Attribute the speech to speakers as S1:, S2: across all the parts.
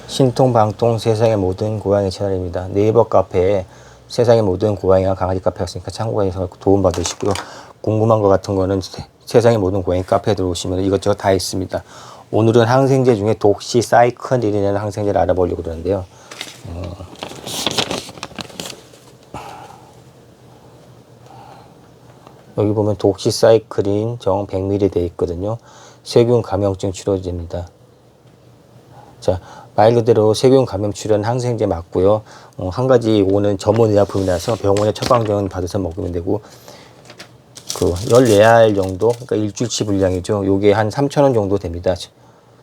S1: 신통방통 세상의 모든 고양이 채널입니다. 네이버 카페에 세상의 모든 고양이와 강아지 카페가 있으니까 참고해서 도움받으시고요. 궁금한 것 같은 거는 세상의 모든 고양이 카페에 들어오시면 이것저것 다 있습니다. 오늘은 항생제 중에 독시사이클린이라는 항생제를 알아보려고 그러는데요. 여기 보면 독시사이클린 정 100ml 되어 있거든요. 세균 감염증 치료제입니다. 자, 말 그대로 세균 감염 치료는 항생제 맞고요. 한 가지 이거는 전문 의약품이라서 병원에 처방전 받아서 먹으면 되고, 그 14알 정도, 그러니까 일주일치 분량이죠. 요게 한 3,000원 정도 됩니다.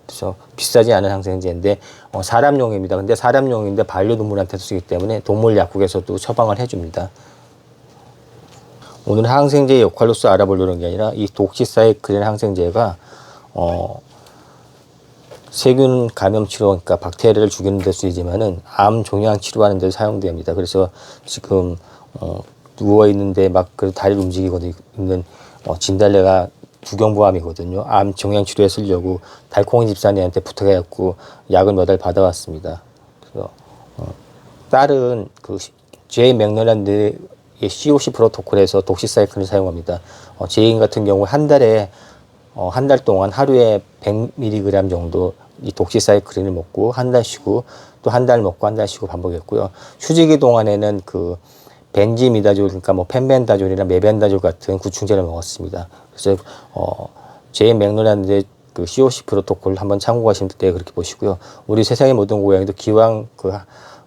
S1: 그래서 비싸지 않은 항생제인데 사람용입니다. 근데 사람용인데 반려동물한테 쓰기 때문에 동물 약국에서도 처방을 해줍니다. 오늘 항생제의 역할로서 알아보려는 게 아니라 이 독시사이클린 항생제가 세균 감염 치료, 그러니까 박테리아를 죽이는 데 쓰이지만은 암 종양 치료하는 데 사용됩니다. 그래서 지금 누워 있는데 막 그 다리를 움직이고 있는 진달래가 두경부암이거든요. 암 종양 치료에 쓰려고 달콩이 집사님한테 부탁해갖고 약을 몇 알 받아왔습니다. 그래서 딸은 그 제이 맥널란드의 COC 프로토콜에서 독시사이클을 사용합니다. 제인 같은 경우 한 달 동안 하루에 100mg 정도 이 독시사이클린을 먹고 한 달 쉬고 또 한 달 먹고 한 달 쉬고 반복했고요. 휴지기 동안에는 그 벤지미다졸, 그러니까 뭐 펜벤다졸이나 메벤다졸 같은 구충제를 먹었습니다. 그래서 제인 맥놀란드의 그 COC 프로토콜 한번 참고하실 때 그렇게 보시고요. 우리 세상의 모든 고양이도 기왕 그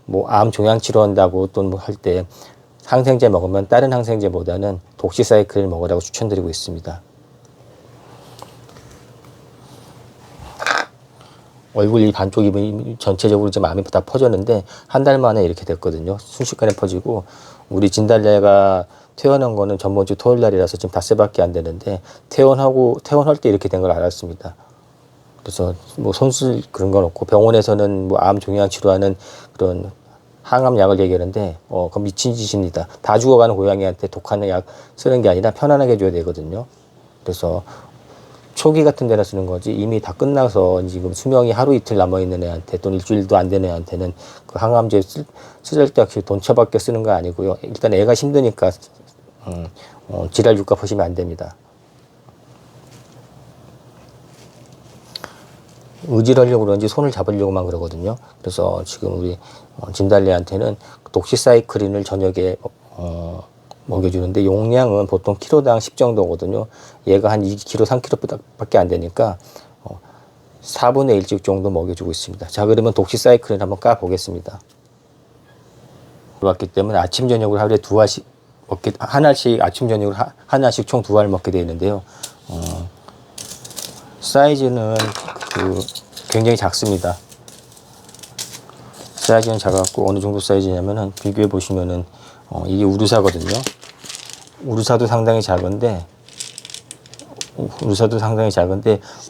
S1: 뭐 암 종양 치료한다고 또 뭐 할 때 항생제 먹으면 다른 항생제보다는 독시사이클을 먹으라고 추천드리고 있습니다. 얼굴 이 반쪽이 전체적으로 좀 암이 다 퍼졌는데 한 달 만에 이렇게 됐거든요. 순식간에 퍼지고, 우리 진달래가 퇴원한 거는 전번 주 토요일 날이라서 지금 닷새밖에 안 되는데 퇴원할 때 이렇게 된 걸 알았습니다. 그래서 뭐 손쓸 그런 건 없고, 병원에서는 뭐 암 종양 치료하는 그런 항암 약을 얘기하는데 그건 미친 짓입니다. 다 죽어가는 고양이한테 독한 약 쓰는 게 아니라 편안하게 줘야 되거든요. 그래서 초기 같은 데나 쓰는 거지, 이미 다 끝나서 지금 수명이 하루 이틀 남아있는 애한테 또는 일주일도 안 되는 애한테는 그 항암제 쓰잘데없이 돈 처밖에 쓰는 거 아니고요. 일단 애가 힘드니까 지랄 육값 하시면 안 됩니다. 의지하려고 그런지 손을 잡으려고만 그러거든요. 그래서 지금 우리 진달래한테는 독시사이클린을 저녁에 먹여주는데 용량은 보통 키로당 10 정도거든요. 얘가 한 2kg, 3kg 밖에 안 되니까 4분의 1씩 정도 먹여주고 있습니다. 자, 그러면 독시사이클린 한번 까보겠습니다. 들어왔기 때문에 아침, 저녁으로 하루에 하나씩 아침, 저녁으로 하나씩 총 2알 먹게 되어 있는데요. 사이즈는 굉장히 작습니다. 사이즈는 작았고, 어느 정도 사이즈냐면은 비교해 보시면은 이게 우르사거든요. 우르사도 상당히 작은데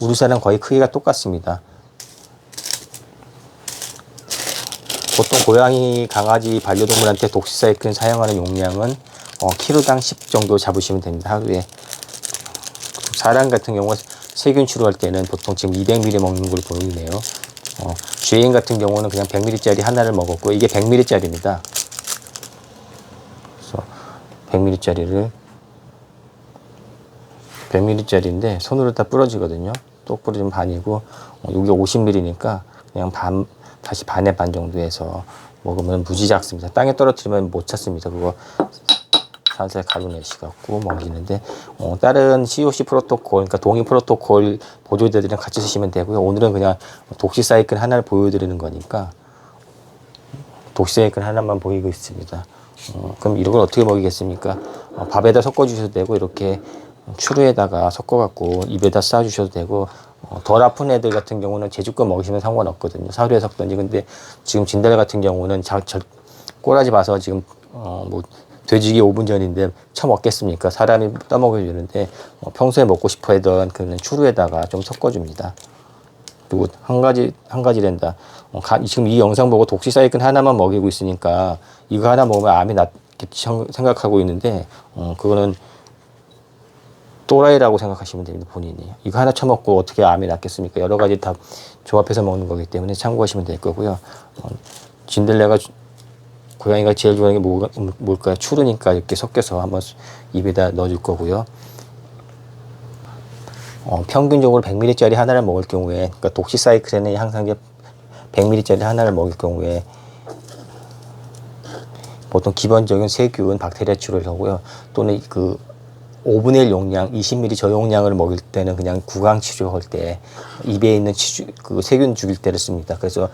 S1: 우르사랑 거의 크기가 똑같습니다. 보통 고양이, 강아지, 반려동물한테 독시사이클린 사용하는 용량은 키로당 10 정도 잡으시면 됩니다. 하루에. 사람 같은 경우 세균 치료할 때는 보통 지금 200ml 먹는 걸 보이네요. 쉐인 같은 경우는 그냥 100ml짜리 하나를 먹었고, 이게 100ml짜리입니다. 그래서 100ml짜리인데 손으로 다 부러지거든요. 똑 부러지면 반이고, 이게 50ml니까 그냥 다시 반의 반 정도 해서 먹으면 무지 작습니다. 땅에 떨어뜨리면 못 찾습니다. 그거 살살 가루내시갖고 먹이는데, 다른 COC 프로토콜, 그러니까 동의 프로토콜 보조제들이랑 같이 쓰시면 되고요. 오늘은 그냥 독시사이클 하나를 보여드리는 거니까 독시사이클 하나만 보이고 있습니다. 그럼 이걸 어떻게 먹이겠습니까? 밥에다 섞어주셔도 되고, 이렇게 추루에다가 섞어갖고 입에다 싸주셔도 되고, 덜 아픈 애들 같은 경우는 제주껏 먹이시면 상관없거든요. 사료에 섞든지. 근데 지금 진달래 같은 경우는 꼬라지 봐서 지금 뭐 돼지기 5분 전인데 처먹겠습니까? 사람이 떠먹여주는데 평소에 먹고 싶어 했던 그런 추루에다가 좀 섞어줍니다. 그리고 한 가지 지금 이 영상 보고 독시사이클 하나만 먹이고 있으니까 이거 하나 먹으면 암이 낫겠지 생각하고 있는데, 그거는 또라이라고 생각하시면 됩니다. 본인이. 이거 하나 처먹고 어떻게 암이 낫겠습니까? 여러 가지 다 조합해서 먹는 거기 때문에 참고하시면 될 거고요. 진달래가 고양이가 제일 좋아하는 게 뭘까요? 추르니까 이렇게 섞여서 한번 입에다 넣어줄 거고요. 평균적으로 100ml짜리 하나를 먹을 경우에, 그러니까 독시사이클린이 항상 100ml짜리 하나를 먹을 경우에 보통 기본적인 세균, 박테리아 치료를 하고요. 또는 그 5분의 1 용량, 20ml 저용량을 먹일 때는 그냥 구강 치료할 때 입에 있는 그 세균 죽일 때를 씁니다. 그래서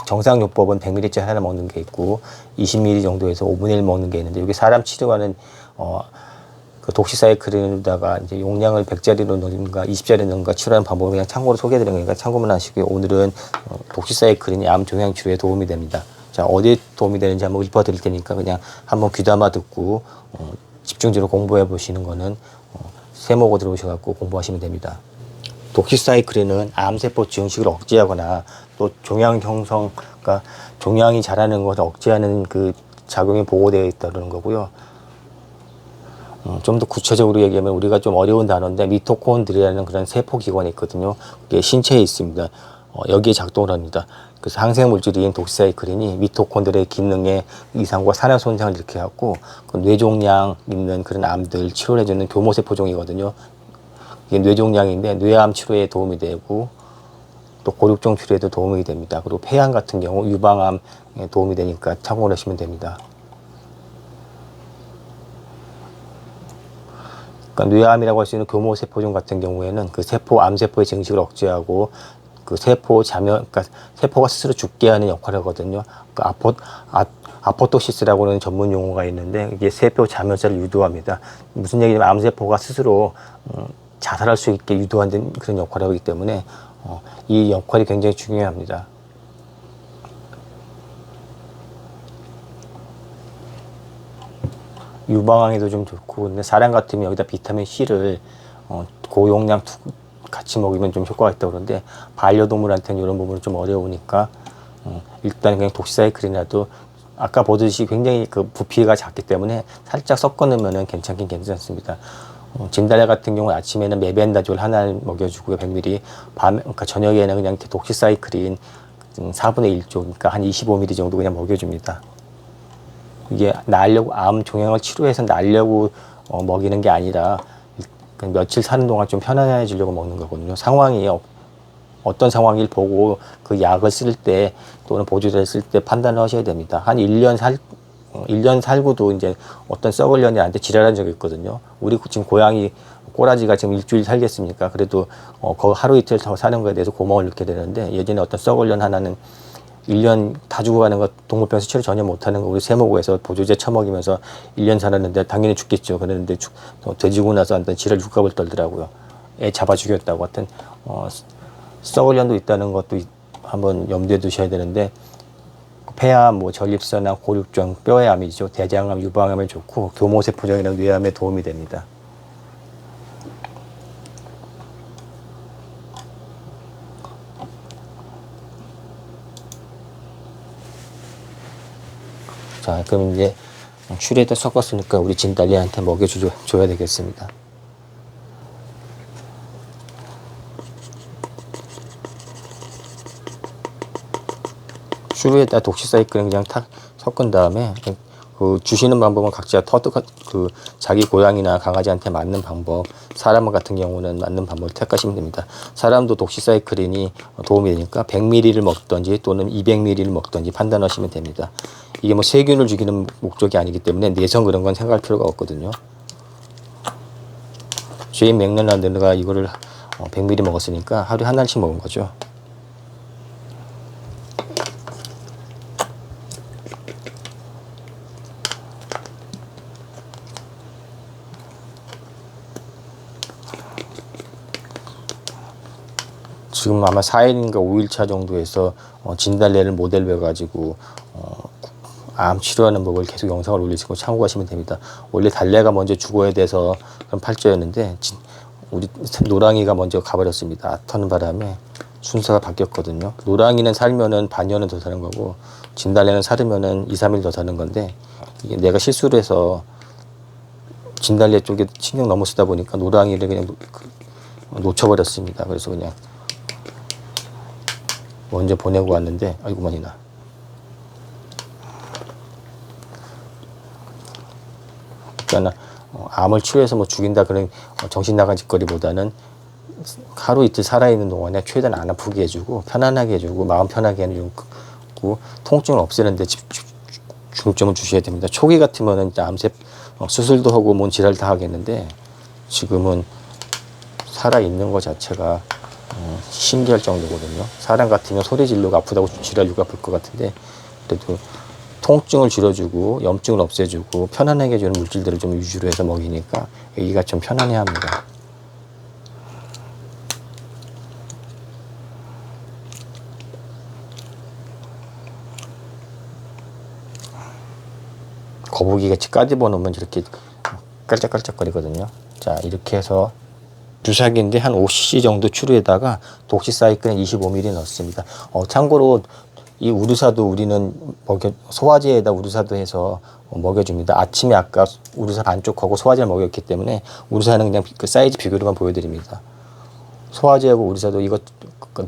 S1: 정상요법은 100ml짜리 하나 먹는 게 있고 20ml 정도에서 5분의 1 먹는 게 있는데, 여기 사람 치료하는 그 독시사이클린에다가 이제 용량을 100짜리로 넣는가 20짜리 넣는가 치료하는 방법을 그냥 참고로 소개해드린 거니까 참고만 하시고요. 오늘은 독시사이클린이 암 종양 치료에 도움이 됩니다. 자, 어디에 도움이 되는지 한번 읊어드릴 테니까 그냥 한번 귀담아 듣고 집중적으로 공부해 보시는 거는 세모고 들어오셔갖고 공부하시면 됩니다. 독시사이클린은 암세포 증식을 억제하거나 또 종양 형성, 그러니까 종양이 자라는 것을 억제하는 그 작용이 보고되어 있다는 거고요. 좀 더 구체적으로 얘기하면 우리가 좀 어려운 단어인데 미토콘드리아라는 그런 세포 기관이 있거든요. 그게 신체에 있습니다. 여기에 작동을 합니다. 그래서 항생 물질인 독시사이클린이 미토콘드리아의 기능에 이상과 산화 손상을 일으켜갖고 그 뇌종양 있는 그런 암들 치료를 해주는 교모세포종이거든요. 이게 뇌종양인데 뇌암 치료에 도움이 되고 또 고육종 치료에도 도움이 됩니다. 그리고 폐암 같은 경우 유방암에 도움이 되니까 참고를 하시면 됩니다. 그러니까 뇌암이라고 할 수 있는 교모세포종 같은 경우에는 그 세포, 암세포의 증식을 억제하고 그 세포 자면, 그러니까 세포가 스스로 죽게 하는 역할을 하거든요. 그러니까 아포토시스라고 하는 전문 용어가 있는데 이게 세포 자멸사를 유도합니다. 무슨 얘기냐면 암세포가 스스로 자살할 수 있게 유도하는 그런 역할을 하기 때문에 이 역할이 굉장히 중요합니다. 유방암에도 좀 좋고, 근데 사람 같으면 여기다 비타민 C를 고용량 같이 먹으면 좀 효과가 있다고 그러는데 반려동물한테는 이런 부분은 좀 어려우니까 일단 그냥 독시사이클린이라도 아까 보듯이 굉장히 그 부피가 작기 때문에 살짝 섞어 넣으면 괜찮긴 괜찮습니다. 진달래 같은 경우는 아침에는 메벤다졸 하나를 먹여주고요. 100ml. 그러니까 저녁에는 그냥 독시사이클린 4분의 1조, 그러니까 한 25ml 정도 그냥 먹여줍니다. 이게 나으려고, 암 종양을 치료해서 나으려고 먹이는 게 아니라 며칠 사는 동안 좀 편안해지려고 먹는 거거든요. 상황이 어떤 상황을 보고 그 약을 쓸 때 또는 보조제를 쓸 때 판단을 하셔야 됩니다. 한 1년 살고도 이제 어떤 썩을 년이한테 지랄한 적이 있거든요. 우리 지금 고양이 꼬라지가 지금 일주일 살겠습니까? 그래도 거 하루 이틀 더 사는 거에 대해서 고마움을 느끼게 되는데, 예전에 어떤 썩을 년 하나는 1년 다 죽어가는 거, 동물병에서 치료 전혀 못하는 거 우리 세모고에서 보조제 처먹이면서 1년 살았는데 당연히 죽겠죠. 그랬는데 돼지고 나서 한번 지랄 육갑을 떨더라고요. 애 잡아 죽였다고. 하여튼 썩을 년도 있다는 것도 한번 염두에 두셔야 되는데, 폐암, 뭐 전립선암, 고육종, 뼈의 암이죠. 대장암, 유방암에 좋고 교모세포종이랑 뇌암에 도움이 됩니다. 자, 그럼 이제 추리에다 섞었으니까 우리 진달래한테 먹여줘야 되겠습니다. 추리에다 독시사이클린 그냥 탁 섞은 다음에 그 주시는 방법은 각자 자기 고양이나 강아지한테 맞는 방법, 사람 같은 경우는 맞는 방법을 택하시면 됩니다. 사람도 독시사이클린이 도움이 되니까 100ml를 먹든지 또는 200ml를 먹든지 판단하시면 됩니다. 이게 뭐 세균을 죽이는 목적이 아니기 때문에 내성 그런 건 생각할 필요가 없거든요. 제인 맥락란드가 이거를 100ml 먹었으니까 하루에 하나씩 먹은 거죠. 지금 아마 4일인가 5일차 정도에서 진달래를 모델로 해가지고 암 치료하는 법을 계속 영상을 올리시고 참고하시면 됩니다. 원래 달래가 먼저 죽어야 돼서 그런 팔자였는데 우리 노랑이가 먼저 가버렸습니다. 터는 바람에 순서가 바뀌었거든요. 노랑이는 살면은 반년은 더 사는 거고 진달래는 살으면은 2, 3일 더 사는 건데, 이게 내가 실수를 해서 진달래 쪽에 신경 너무 쓰다 보니까 노랑이를 그냥 놓쳐버렸습니다. 그래서 그냥 먼저 보내고 왔는데 아이고만이나. 그러니까 암을 치료해서 뭐 죽인다 그런 정신 나간 짓거리보다는 하루 이틀 살아있는 동안에 최대한 안 아프게 해주고 편안하게 해주고 마음 편하게 해주고 통증을 없애는 데 중점을 주셔야 됩니다. 초기 같으면은 암세 수술도 하고 뭔 지랄 다 하겠는데 지금은 살아있는 것 자체가 신기할 정도거든요. 사람 같으면 소리 지르고 아프다고 지랄고 아플 것 같은데 그래도 통증을 줄여주고 염증을 없애주고 편안하게 해주는 물질들을 좀 위주로 해서 먹이니까 애기가 좀 편안해합니다. 거북이같이 까집어 놓으면 이렇게 깔짝깔짝거리거든요. 자, 이렇게 해서 주사기인데 한 5cc 정도 추루에다가 독시사이클린 25ml 넣습니다. 참고로 이 우르사도 우리는 소화제에다 우르사도 해서 먹여줍니다. 아침에 아까 우르사 반쪽하고 소화제를 먹였기 때문에 우르사는 그냥 그 사이즈 비교로만 보여드립니다. 소화제하고 우르사도 이거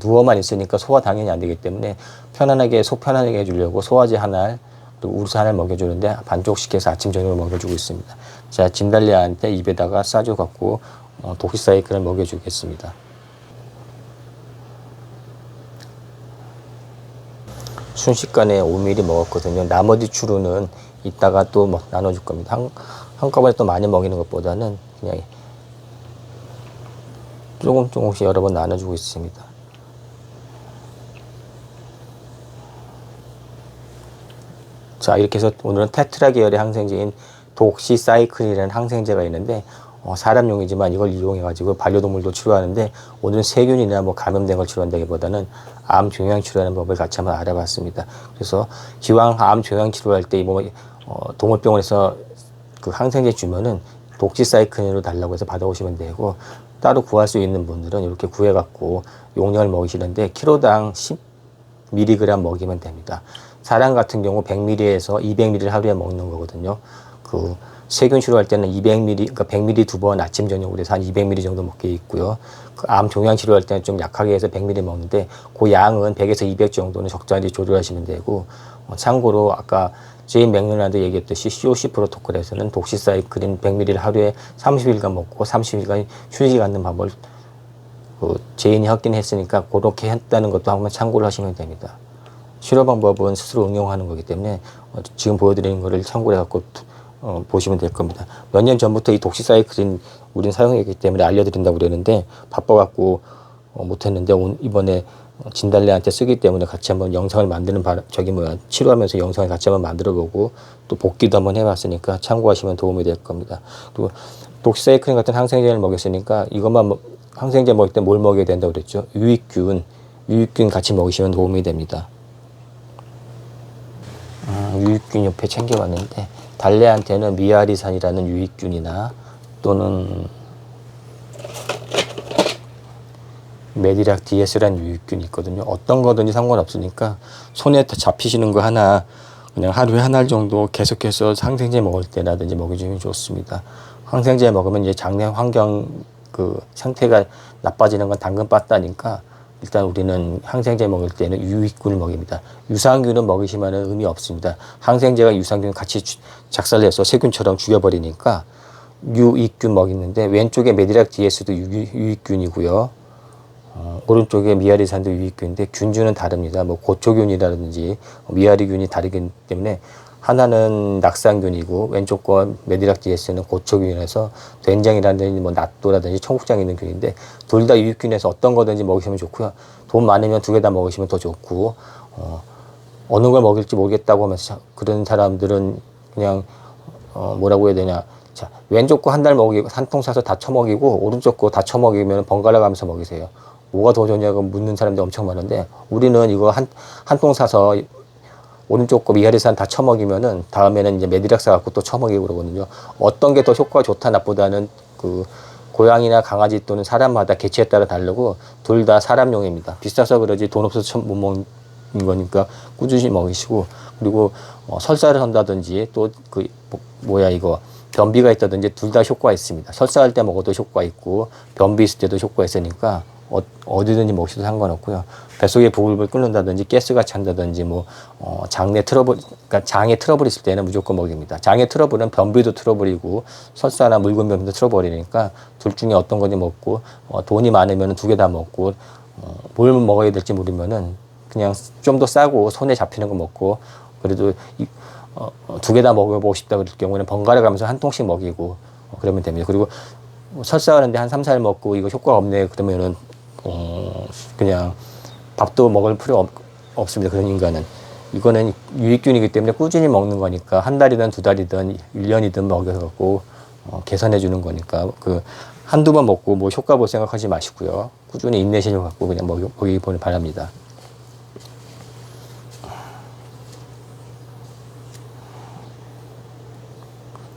S1: 누워만 있으니까 소화 당연히 안 되기 때문에 편안하게 속 편안하게 해주려고 소화제 하나 그리고 우르사 하나를 먹여주는데 반쪽씩 해서 아침 저녁을 먹여주고 있습니다. 자, 진달래한테 입에다가 싸줘 갖고 독시사이클을 먹여주겠습니다. 순식간에 5ml 먹었거든요. 나머지 추루는 이따가 또 나눠줄 겁니다. 한꺼번에 또 많이 먹이는 것보다는 그냥 조금씩 여러 번 나눠주고 있습니다. 자, 이렇게 해서 오늘은 테트라 계열의 항생제인 독시사이클이라는 항생제가 있는데 사람용이지만 이걸 이용해가지고 반려동물도 치료하는데 오늘은 세균이나 감염된 걸 치료한다기보다는 암 종양 치료하는 법을 같이 한번 알아봤습니다. 그래서 기왕 암 종양 치료할 때 동물병원에서 그 항생제 주면은 독시사이클린으로 달라고 해서 받아오시면 되고 따로 구할 수 있는 분들은 이렇게 구해갖고 용량을 먹이시는데 키로당 10mg 먹이면 됩니다. 사람 같은 경우 100ml에서 200ml를 하루에 먹는 거거든요. 그 세균 치료할 때는 200ml, 그러니까 100ml 두 번 아침 저녁으로 해서 한 200ml 정도 먹게 있고요. 그 암 종양 치료할 때는 좀 약하게 해서 100ml 먹는데 그 양은 100에서 200 정도는 적절히 조절하시면 되고 참고로 아까 제인 맥밀란드 얘기했듯이 COC 프로토콜에서는 독시사이클린 100ml를 하루에 30일간 먹고 30일간 휴식 갖는 방법을 제인이 확인했으니까 그렇게 했다는 것도 한번 참고를 하시면 됩니다. 치료 방법은 스스로 응용하는 거기 때문에 지금 보여드리는 거를 참고해 갖고 보시면 될 겁니다. 몇 년 전부터 이 독시사이클린 우린 사용했기 때문에 알려드린다고 그랬는데 바빠갖고 못했는데 이번에 진달래한테 쓰기 때문에 같이 한번 영상을 만드는 치료하면서 영상을 같이 한번 만들어보고 또 복기도 한번 해봤으니까 참고하시면 도움이 될 겁니다. 또 독시사이클린 같은 항생제를 먹였으니까 이것만 항생제 먹을 때 뭘 먹여야 된다고 그랬죠? 유익균 같이 먹으시면 도움이 됩니다. 유익균 옆에 챙겨왔는데 달래한테는 미아리산이라는 유익균이나 또는 메디락 DS라는 유익균이 있거든요. 어떤 거든지 상관없으니까 손에 잡히시는 거 하나 그냥 하루에 한 알 정도 계속해서 항생제 먹을 때라든지 먹여주면 좋습니다. 항생제 먹으면 이제 장내 환경 상태가 나빠지는 건 당근 빠따니까 일단 우리는 항생제 먹을 때는 유익균을 먹입니다. 유산균은 먹이시면 의미 없습니다. 항생제가 유산균 같이 작살내서 세균처럼 죽여버리니까 유익균 먹이는데 왼쪽에 메디락 DS도 유익균이고요. 오른쪽에 미아리산도 유익균인데 균주는 다릅니다. 고초균이라든지 미아리균이 다르기 때문에 하나는 낙상균이고 왼쪽 거 메디락 DS는 고초균이라서 된장이라든지 낫또라든지 청국장이 있는 균인데 둘 다 유익균에서 어떤 거든지 먹으시면 좋고요. 돈 많으면 두 개 다 먹으시면 더 좋고 어느 걸 먹일지 모르겠다고 하면서 그런 사람들은 그냥 뭐라고 해야 되냐, 자 왼쪽 거 한 달 먹이고 한 통 사서 다 처먹이고 오른쪽 거 다 처먹이면 번갈아 가면서 먹이세요. 뭐가 더 좋냐고 묻는 사람들이 엄청 많은데 우리는 이거 한 통 사서 오른쪽 거 미아리산 다 처먹이면은 다음에는 이제 메디락 사갖고 또 처먹이고 그러거든요. 어떤 게 더 효과가 좋다 나쁘다는 고양이나 강아지 또는 사람마다 개체에 따라 다르고 둘 다 사람용입니다. 비싸서 그러지 돈 없어서 못 먹는 거니까 꾸준히 먹이시고 그리고 설사를 한다든지 또 변비가 있다든지 둘 다 효과가 있습니다. 설사할 때 먹어도 효과 있고 변비 있을 때도 효과 있으니까 어디든지 먹어도 상관없고요. 뱃속에 부글부글 끓는다든지 가스가 찬다든지 뭐 장내 트러블, 그러니까 장에 트러블 있을 때는 무조건 먹입니다. 장에 트러블은 변비도 트러블이고 설사나 묽은변비도 트러블이니까 둘 중에 어떤 건지 먹고 돈이 많으면 두 개 다 먹고 뭘 먹어야 될지 모르면은 그냥 좀 더 싸고 손에 잡히는 거 먹고 그래도 두 개 다 먹어보고 싶다 그럴 경우에는 번갈아 가면서 한 통씩 먹이고 그러면 됩니다. 그리고 설사하는데 한 3, 4일 먹고 이거 효과가 없네 그러면은 그냥 밥도 먹을 필요 없습니다. 그런 인간은. 이거는 유익균이기 때문에 꾸준히 먹는 거니까 한 달이든 두 달이든 1년이든 먹여갖고 개선해 주는 거니까 그 한두 번 먹고 뭐 효과 볼 생각하지 마시고요. 꾸준히 인내심을 갖고 그냥 먹이보길 바랍니다.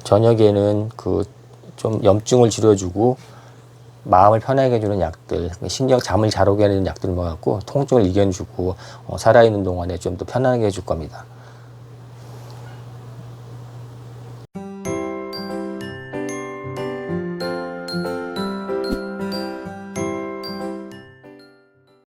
S1: 저녁에는 그 좀 염증을 줄여주고 마음을 편하게 해주는 약들, 신경 잠을 잘 오게 하는 약들을 먹었고 통증을 이겨주고 살아있는 동안에 좀 더 편안하게 해줄 겁니다.